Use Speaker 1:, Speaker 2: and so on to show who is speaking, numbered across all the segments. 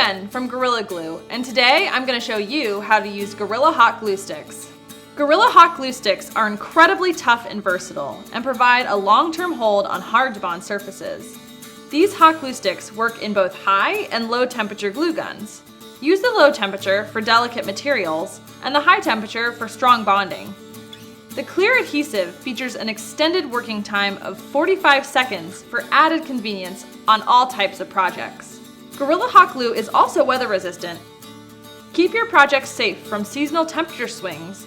Speaker 1: Jen from Gorilla Glue, and today I'm going to show you how to use Gorilla Hot Glue Sticks. Gorilla Hot Glue Sticks are incredibly tough and versatile and provide a long-term hold on hard-to-bond surfaces. These hot glue sticks work in both high and low temperature glue guns. Use the low temperature for delicate materials and the high temperature for strong bonding. The clear adhesive features an extended working time of 45 seconds for added convenience on all types of projects. Gorilla Hot Glue is also weather resistant. Keep your projects safe from seasonal temperature swings.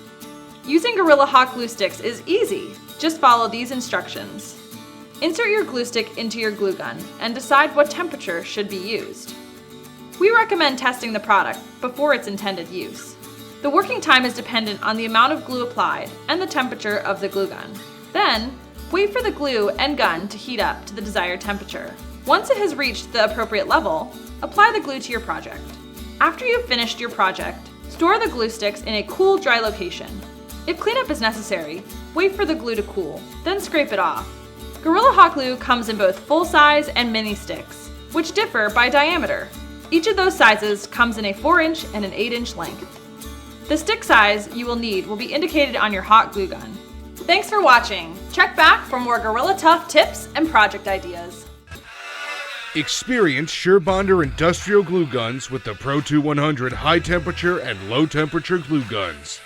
Speaker 1: Using Gorilla Hot Glue Sticks is easy. Just follow these instructions. Insert your glue stick into your glue gun and decide what temperature should be used. We recommend testing the product before its intended use. The working time is dependent on the amount of glue applied and the temperature of the glue gun. Then, wait for the glue and gun to heat up to the desired temperature. Once it has reached the appropriate level, apply the glue to your project. After you've finished your project, store the glue sticks in a cool, dry location. If cleanup is necessary, wait for the glue to cool, then scrape it off. Gorilla Hot Glue comes in both full-size and mini sticks, which differ by diameter. Each of those sizes comes in a 4-inch and an 8-inch length. The stick size you will need will be indicated on your hot glue gun. Thanks for watching. Check back for more Gorilla Tough tips and project ideas.
Speaker 2: Experience Surebonder industrial glue guns with the Pro 2100 high temperature and low temperature glue guns.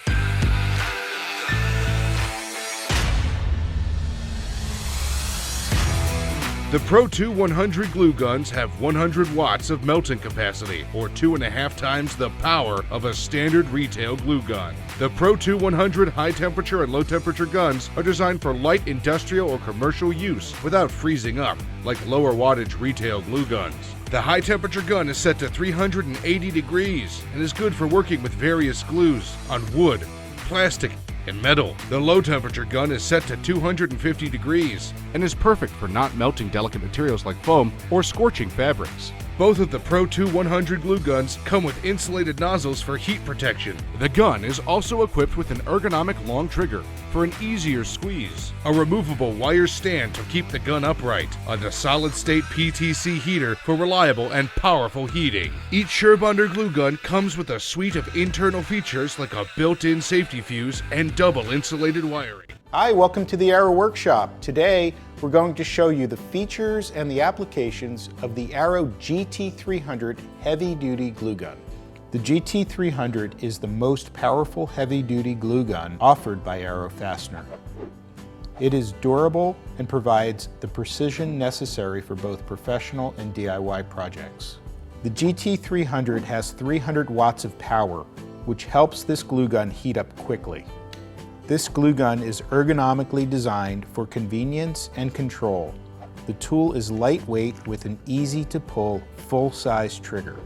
Speaker 2: The Pro 2100 glue guns have 100 watts of melting capacity, or 2.5 times the power of a standard retail glue gun. The Pro 2100 high temperature and low temperature guns are designed for light industrial or commercial use without freezing up, like lower wattage retail glue guns. The high temperature gun is set to 380 degrees and is good for working with various glues on wood, plastic, and metal. The low temperature gun is set to 250 degrees
Speaker 3: and is perfect for not melting delicate materials like foam or scorching fabrics.
Speaker 2: Both of the Pro 2100 glue guns come with insulated nozzles for heat protection.
Speaker 3: The gun is also equipped with an ergonomic long trigger for an easier squeeze,
Speaker 2: a removable wire stand to keep the gun upright, and a solid-state PTC heater for reliable and powerful heating. Each Surebonder glue gun comes with a suite of internal features like a built-in safety fuse and double insulated wiring.
Speaker 4: Hi, welcome to the Arrow Workshop. Today, we're going to show you the features and the applications of the Arrow GT300 heavy-duty glue gun. The GT300 is the most powerful heavy-duty glue gun offered by Arrow Fastener. It is durable and provides the precision necessary for both professional and DIY projects. The GT300 has 300 watts of power, which helps this glue gun heat up quickly. This glue gun is ergonomically designed for convenience and control. The tool is lightweight with an easy-to-pull, full-size trigger.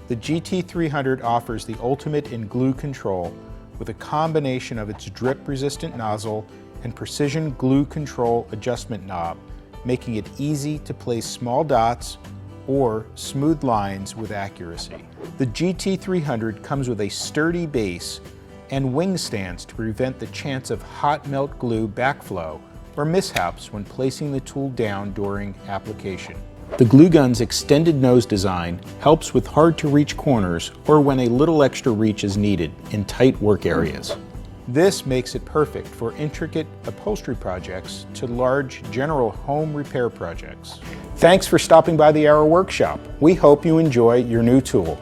Speaker 4: The GT300 offers the ultimate in glue control with a combination of its drip-resistant nozzle and precision glue control adjustment knob, making it easy to place small dots or smooth lines with accuracy. The GT300 comes with a sturdy base and wing stands to prevent the chance of hot melt glue backflow or mishaps when placing the tool down during application. The glue gun's extended nose design helps with hard to reach corners or when a little extra reach is needed in tight work areas. This makes it perfect for intricate upholstery projects to large general home repair projects. Thanks for stopping by the Arrow Workshop. We hope you enjoy your new tool.